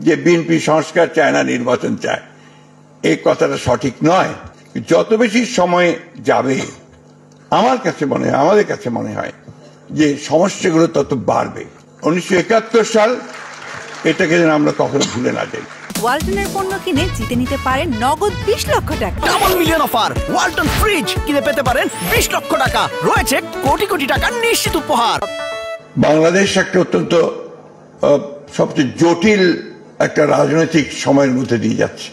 যে বিএনপি সংস্কার চায় না, নির্বাচন চায়, এই কথাটা সঠিক নয়। যত বেশি সময় যাবে আমার কাছে মনে হয়, আমাদের কাছে মনে হয় যে সমস্যাগুলো তত বাড়বে। 1971 সাল, এটাকে যেন আমরা কখনো ভুলে না যাই। ওয়ালটনের পণ্য কিনে জিতে নিতে পারেন নগদ 20 লক্ষ টাকা। Double million offer, Walton fridge কিনে পেতে পারেন 20 লক্ষ টাকা। রয়েছে কোটি কোটি টাকার নিশ্চিত উপহার। বাংলাদেশ একটা অত্যন্ত সবচেয়ে জটিল একটা রাজনৈতিক সময়ের মধ্যে দিয়ে যাচ্ছে।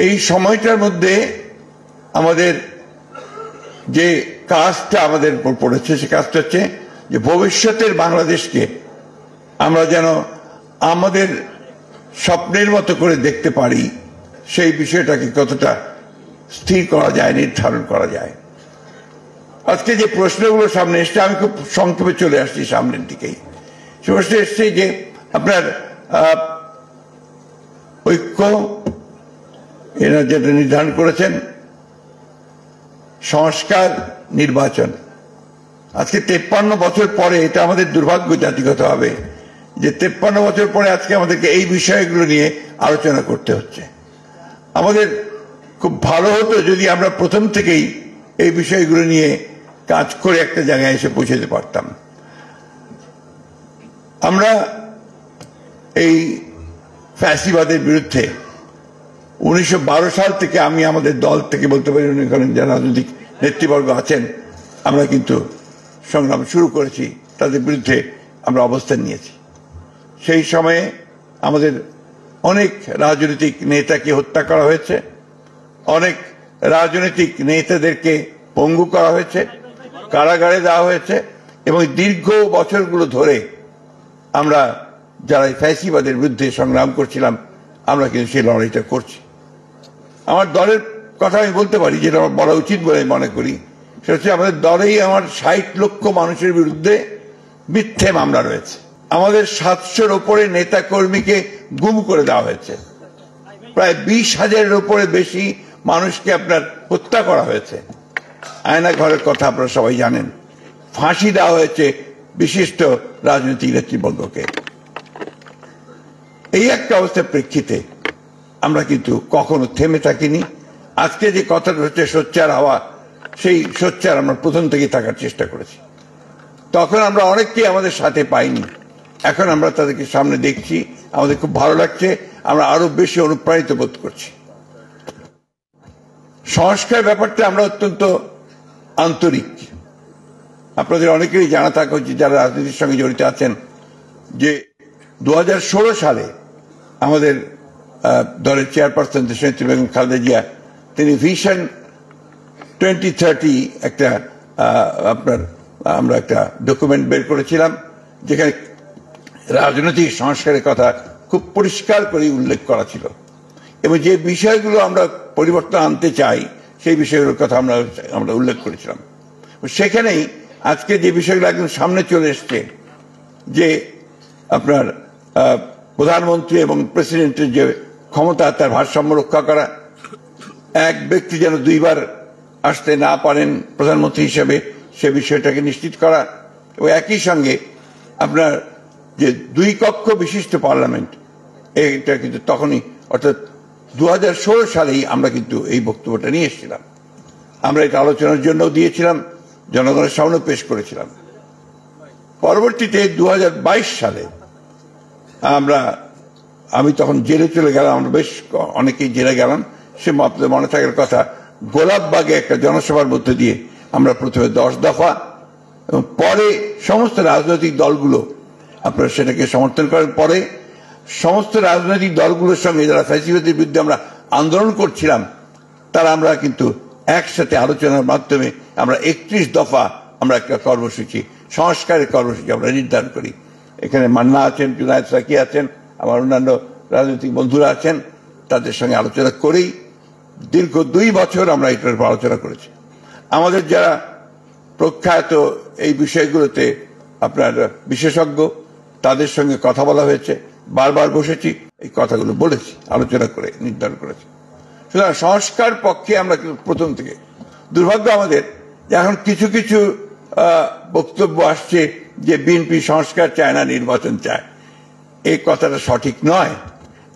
এই সময়টার মধ্যে আমাদের যে কাজটা আমাদের উপর পড়েছে, সে কাজটা হচ্ছে যে ভবিষ্যতের বাংলাদেশকে আমরা যেন আমাদের স্বপ্নের মতো করে দেখতে পারি, সেই বিষয়টাকে কতটা স্থির করা যায়, নির্ধারণ করা যায়। আজকে যে প্রশ্নগুলো সামনে এসছে, আমি খুব সংক্ষেপে চলে আসছি সামনের দিকেই। সে প্রশ্ন এসছে যে আপনার ঐক্য, এরা যেটা নির্ধারণ করেছেন সংস্কার, নির্বাচন। আজকে 53 বছর পরে, এটা আমাদের দুর্ভাগ্য জাতিগত হবে যে 53 বছর পরে আজকে আমাদেরকে এই বিষয়গুলো নিয়ে আলোচনা করতে হচ্ছে। আমাদের খুব ভালো হতো যদি আমরা প্রথম থেকেই এই বিষয়গুলো নিয়ে কাজ করে একটা জায়গায় এসে পৌঁছাতে পারতাম। আমরা এই ফ্যাসিবাদের বিরুদ্ধে 1912 সাল থেকে, আমি আমাদের দল থেকে বলতে পারি, যারা রাজনৈতিক নেতৃবর্গ আছেন, আমরা কিন্তু সংগ্রাম শুরু করেছি, তাদের বিরুদ্ধে আমরা অবস্থান নিয়েছি। সেই সময়ে আমাদের অনেক রাজনৈতিক নেতাকে হত্যা করা হয়েছে, অনেক রাজনৈতিক নেতাদেরকে পঙ্গু করা হয়েছে, কারাগারে দেওয়া হয়েছে, এবং দীর্ঘ বছরগুলো ধরে আমরা যারা ফ্যাসিবাদের বিরুদ্ধে সংগ্রাম করছিলাম, আমরা কিন্তু সেই লড়াইটা করছি। আমার দলের কথা আমি বলতে পারি, যেটা আমার বলা উচিত বলে মনে করি, সেটা হচ্ছে আমাদের দলেই আমার 60 লক্ষ মানুষের বিরুদ্ধে মিথ্যে মামলা রয়েছে। আমাদের 700-র উপরে নেতা কর্মীকে গুম করে দেওয়া হয়েছে। প্রায় 20,000-এর উপরে বেশি মানুষকে আপনার হত্যা করা হয়েছে। আয়না ঘরের কথা আপনারা সবাই জানেন। ফাঁসি দেওয়া হয়েছে বিশিষ্ট রাজনৈতিক নেতৃবর্গকে। এই একটা অবস্থার প্রেক্ষিতে আমরা কিন্তু কখনো থেমে থাকিনি। আজকে যে কথাটা হচ্ছে সোচ্চার হওয়া, সেই সোচ্চার আমরা প্রথম থেকেই থাকার চেষ্টা করেছি। তখন আমরা অনেককেই আমাদের সাথে পাইনি, এখন আমরা তাদেরকে সামনে দেখছি, আমাদের খুব ভালো লাগছে, আমরা আরো বেশি অনুপ্রাণিত বোধ করছি। সংস্কার ব্যাপারটা আমরা অত্যন্ত আন্তরিক। আপনাদের অনেকেরই জানা থাকা উচিত, যারা রাজনীতির সঙ্গে জড়িত আছেন, যে 2016 সালে আমাদের দলের চেয়ারপারসন দেশনেত্রী বেগম খালেদা জিয়া, তিনি ভিশন 2030 একটা আমরা একটা ডকুমেন্ট বের করেছিলাম, যেখানে রাজনৈতিক সংস্কারের কথা খুব পরিষ্কার করে উল্লেখ করা ছিল, এবং যে বিষয়গুলো আমরা পরিবর্তন আনতে চাই সেই বিষয়গুলোর কথা আমরা উল্লেখ করেছিলাম। সেখানেই আজকে যে বিষয়গুলো একদম সামনে চলে এসছে, যে আপনার প্রধানমন্ত্রী এবং প্রেসিডেন্টের যে ক্ষমতা, তার ভারসাম্য রক্ষা করা, এক ব্যক্তি যেন দুইবার আসতে না পারেন প্রধানমন্ত্রী হিসেবে, সে বিষয়টাকে নিশ্চিত করা, এবং একই সঙ্গে আপনার যে 2 কক্ষ বিশিষ্ট পার্লামেন্ট, এটা কিন্তু তখনই, অর্থাৎ 2016 সালেই আমরা কিন্তু এই বক্তব্যটা নিয়ে এসেছিলাম। আমরা এটা আলোচনার জন্য দিয়েছিলাম, জনগণের সামনে পেশ করেছিলাম। পরবর্তীতে 2022 সালে আমি তখন জেলে চলে গেলাম, আমরা বেশ অনেকেই জেলে গেলাম। সে আপনাদের মনে থাকার কথা, গোলাপবাগে একটা জনসভার মধ্যে দিয়ে আমরা প্রথমে 10 দফা, এবং পরে সমস্ত রাজনৈতিক দলগুলো আপনারা সেটাকে সমর্থন করেন। পরে সমস্ত রাজনৈতিক দলগুলোর সঙ্গে যারা ফ্যাসিবাদের বিরুদ্ধে আমরা আন্দোলন করছিলাম, তারা আমরা কিন্তু একসাথে আলোচনার মাধ্যমে আমরা 31 দফা আমরা একটা কর্মসূচি, সংস্কারের কর্মসূচি আমরা নির্ধারণ করি। এখানে মান্না আছেন, জুনায়েদ সাকি আছেন, আমার অন্যান্য রাজনৈতিক বন্ধুরা আছেন, তাদের সঙ্গে আলোচনা করেই দীর্ঘ 2 বছর আমরা এটার উপর আলোচনা করেছি। আমাদের যারা প্রখ্যাত এই বিষয়গুলোতে আপনার বিশেষজ্ঞ, তাদের সঙ্গে কথা বলা হয়েছে, বারবার বসেছি, এই কথাগুলো বলেছি, আলোচনা করে নির্ধারণ করেছি। সুতরাং সংস্কার পক্ষে আমরা প্রথম থেকে। দুর্ভাগ্য আমাদের যে এখন কিছু কিছু বক্তব্য আসছে যে বিএনপি সংস্কার চায় না, নির্বাচন চায়। এই কথাটা সঠিক নয়।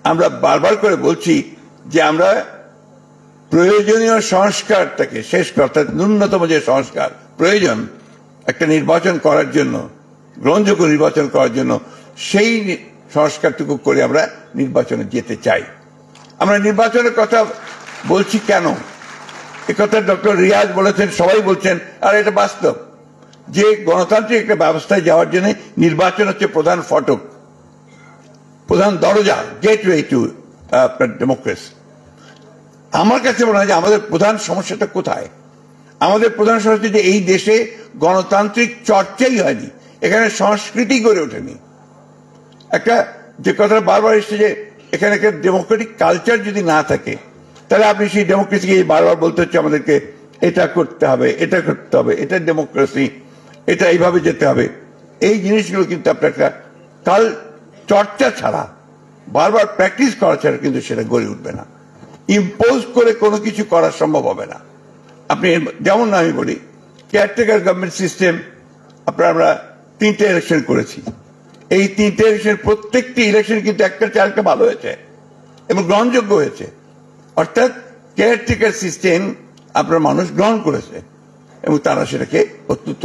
আমরা বারবার করে বলছি যে আমরা প্রয়োজনীয় সংস্কারটাকে শেষ করা, অর্থাৎ ন্যূনতম যে সংস্কার প্রয়োজন একটা নির্বাচন করার জন্য, গ্রহণযোগ্য নির্বাচন করার জন্য, সেই সংস্কারটুকু করে আমরা নির্বাচনে যেতে চাই। আমরা নির্বাচনের কথা বলছি কেন? এ কথা ডক্টর রিয়াজ বলেছেন, সবাই বলছেন, আর এটা বাস্তব যে গণতান্ত্রিক একটা ব্যবস্থায় যাওয়ার জন্য নির্বাচন হচ্ছে প্রধান ফটক, প্রধান দরজা, গেটওয়ে টু আপনার ডেমোক্রেসি। আমার কাছে মনে হয় যে আমাদের প্রধান সমস্যাটা কোথায়? আমাদের প্রধান সমস্যা যে এই দেশে গণতান্ত্রিক চর্চাই হয়নি, এখানে সংস্কৃতি গড়ে ওঠেনি। একটা যে কথাটা বারবার এসছে যে এখানে একটা ডেমোক্রেটিক কালচার যদি না থাকে, তাহলে আপনি সেই ডেমোক্রেসিকে বারবার বলতে হচ্ছে আমাদেরকে এটা করতে হবে, এটা করতে হবে, এটা ডেমোক্রেসি, এটা এইভাবে যেতে হবে। এই জিনিসগুলো কিন্তু আপনার একটা কাল চর্চা ছাড়া, বারবার প্র্যাকটিস করা ছাড়া কিন্তু সেটা গড়ে উঠবে না। ইম্পোজ করে কোনো কিছু করা সম্ভব হবে না। আপনি যেমন আমি বলি, কেয়ারটেকার গভর্নমেন্ট সিস্টেম আপনার আমরা 3টে ইলেকশন করেছি। এই 3টে ইলেকশন, প্রত্যেকটি ইলেকশন কিন্তু একটা চালটা ভালো হয়েছে এবং গ্রহণযোগ্য হয়েছে। অর্থাৎ কেয়ারটেকার সিস্টেম আপনার মানুষ গ্রহণ করেছে এবং তারা সেটাকে অত্যন্ত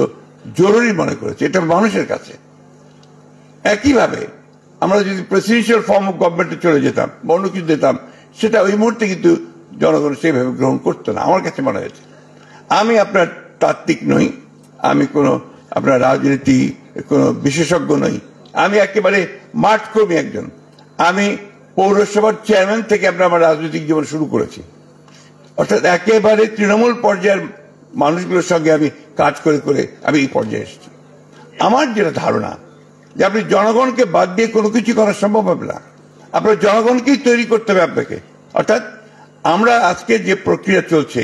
জরুরি মনে করেছে, এটা মানুষের কাছে। একইভাবে আমরা যদি প্রেসিডেন্সিয়াল ফর্ম অফ গভর্নমেন্টে চলে যেতাম, অন্য কিছু দিতাম, সেটা ওই মুহূর্তে কিন্তু জনগণ সেইভাবে গ্রহণ করতো না, আমার কাছে মনে হয়েছে। আমি আপনার তাত্ত্বিক নই, আমি কোনো আপনার রাজনীতি কোনো বিশেষজ্ঞ নই, আমি একেবারে মাঠ কর্মী একজন। আমি পৌরসভার চেয়ারম্যান থেকে আমার রাজনৈতিক জীবন শুরু করেছি, অর্থাৎ একেবারে তৃণমূল পর্যায়ের মানুষগুলোর সঙ্গে আমি কাজ করে করে আমি এই পর্যায়ে এসেছি। আমার যেটা ধারণা যে আপনি জনগণকে বাদ দিয়ে কোনো কিছু করা সম্ভব হবে না, আপনার জনগণকেই তৈরি করতে হবে আপনাকে। অর্থাৎ আমরা আজকে যে প্রক্রিয়া চলছে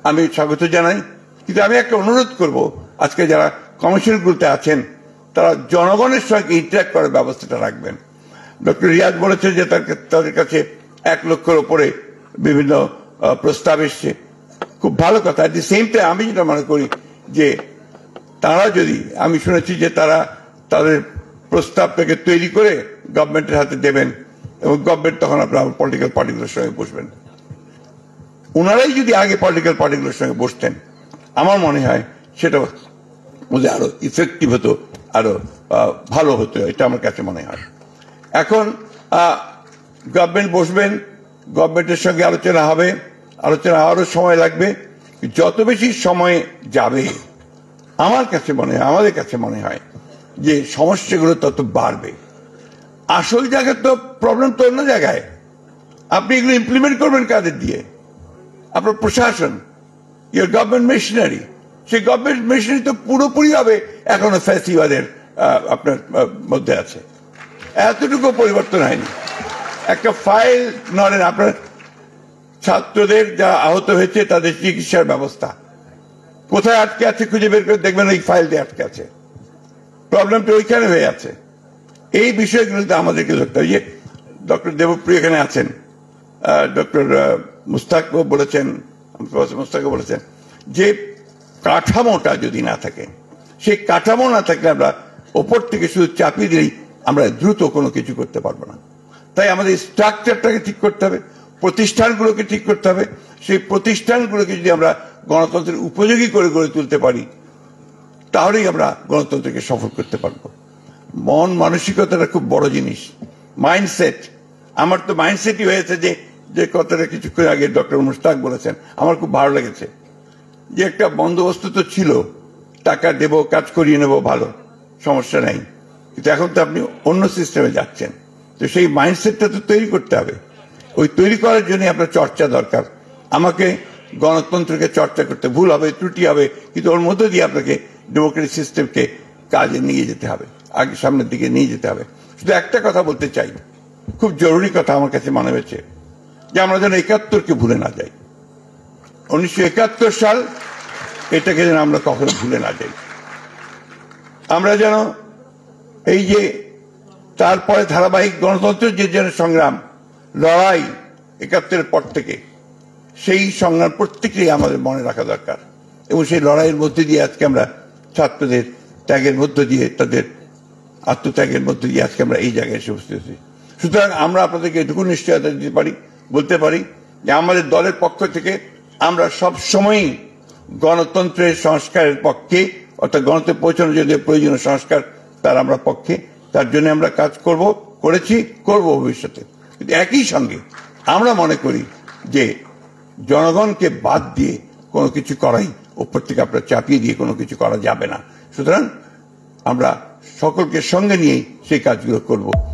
আমি স্বাগত জানাই, কিন্তু আমি একটা অনুরোধ করব, আজকে যারা কমিশনগুলোতে আছেন তারা জনগণের সঙ্গে ইন্টারাক্ট করার ব্যবস্থাটা রাখবেন। ডক্টর রিয়াজ বলেছেন যে তাদের কাছে 1 লক্ষের উপরে বিভিন্ন প্রস্তাব এসছে, খুব ভালো কথা। এট দি সেম টাইম আমি যেটা মনে করি যে তারা যদি, আমি শুনেছি যে তারা তাদের প্রস্তাবটাকে তৈরি করে গভর্নমেন্টের হাতে দেবেন এবং গভর্নমেন্ট তখন আপনার পলিটিক্যাল পার্টিগুলোর সঙ্গে বসবেন। ওনারাই যদি আগে পলিটিক্যাল পার্টিগুলোর সঙ্গে বসতেন, আমার মনে হয় সেটা বোধহয় আরো ইফেক্টিভ হতো, আরো ভালো হতো, এটা আমার কাছে মনে হয়। এখন গভর্নমেন্ট বসবেন, গভর্নমেন্টের সঙ্গে আলোচনা হবে, আলোচনা আরো সময় লাগবে। যত বেশি সময় যাবে আমার কাছে মনে হয়, আমাদের কাছে মনে হয় যে সমস্যাগুলো তত বাড়বে। আসল জায়গায় তো প্রবলেম তো অন্য জায়গায়। আপনি এগুলো ইমপ্লিমেন্ট করবেন কাদের দিয়ে? আপনার প্রশাসন, ইয়োর গভর্নমেন্ট মেশিনারি, সেই গভর্নমেন্ট মেশিনারি তো পুরোপুরি হবে এখনো ফ্যাসিবাদের আপনার মধ্যে আছে, এতটুকু পরিবর্তন হয়নি। একটা ফাইল নড়েন, আপনার ছাত্রদের যা আহত হয়েছে তাদের চিকিৎসার ব্যবস্থা কোথায় আটকে আছে খুঁজে বের করে দেখবেন, ওই ফাইল দিয়ে আটকে আছে, প্রবলেমটা ওইখানে হয়ে আছে। এই বিষয়গুলোতে আমাদেরকে ধরতে হবে। ডক্টর দেবপ্রিয় এখানে আছেন, ডক্টর মুস্তাক বলেছেন যে কাঠামোটা যদি না থাকে, সেই কাঠামো না থাকলে আমরা ওপর থেকে শুধু চাপিয়ে দিলেই আমরা দ্রুত কোনো কিছু করতে পারবো না। তাই আমাদের স্ট্রাকচারটাকে ঠিক করতে হবে, প্রতিষ্ঠানগুলোকে ঠিক করতে হবে। সেই প্রতিষ্ঠানগুলোকে যদি আমরা গণতন্ত্রের উপযোগী করে গড়ে তুলতে পারি, তাহলেই আমরা গণতন্ত্রকে সফল করতে পারবো। মন মানসিকতাটা খুব বড় জিনিস, মাইন্ডসেট। আমার তো মাইন্ডসেটই হয়েছে যে কথাটা কিছুক্ষণ আগে ডক্টর মুস্তাক বলেছেন, আমার খুব ভালো লেগেছে যে একটা বন্দোবস্ত তো ছিল, টাকা দেব, কাজ করিয়ে নেব, ভালো, সমস্যা নাই। কিন্তু এখন তো আপনি অন্য সিস্টেমে যাচ্ছেন, তো সেই মাইন্ডসেটটা তো তৈরি করতে হবে। ওই তৈরি করার জন্য আপনার চর্চা দরকার। আমাকে গণতন্ত্রকে চর্চা করতে, ভুল হবে, ত্রুটি হবে, কিন্তু ওর মধ্যে দিয়ে আপনাকে ডেমোক্রেটিক সিস্টেমকে কাজে নিয়ে যেতে হবে, আগে সামনের দিকে নিয়ে যেতে হবে। শুধু একটা কথা বলতে চাই, খুব জরুরি কথা আমার কাছে মনে হয়েছে, যে আমরা যেন 71কে ভুলে না যাই। 1971 সাল, এটাকে যেন আমরা কখনো ভুলে না যাই। আমরা যেন এই যে তারপরে ধারাবাহিক গণতন্ত্রের যে সংগ্রাম, লড়াই 71-এর পর থেকে, সেই সংগ্রাম প্রত্যেকেই আমাদের মনে রাখা দরকার। এবং সেই লড়াইয়ের মধ্যে দিয়ে আজকে আমরা ছাত্রদের ত্যাগের মধ্য দিয়ে, তাদের আত্মত্যাগের মধ্যে দিয়ে আজকে আমরা এই জায়গায় এসে উপস্থিত হয়েছি। সুতরাং আমরা আপনাদেরকে এটুকু নিশ্চয়তা দিতে পারি, বলতে পারি যে আমাদের দলের পক্ষ থেকে আমরা সব সময়ই গণতন্ত্রের সংস্কারের পক্ষে, অর্থাৎ গণতন্ত্রে পৌঁছানোর জন্য প্রয়োজনীয় সংস্কার তার আমরা পক্ষে, তার জন্য আমরা কাজ করেছি, করব ভবিষ্যতে। কিন্তু একই সঙ্গে আমরা মনে করি যে জনগণকে বাদ দিয়ে কোনো কিছু করাই, উপর থেকে আপনার চাপিয়ে দিয়ে কোনো কিছু করা যাবে না। সুতরাং আমরা সকলকে সঙ্গে নিয়েই সেই কাজগুলো করব।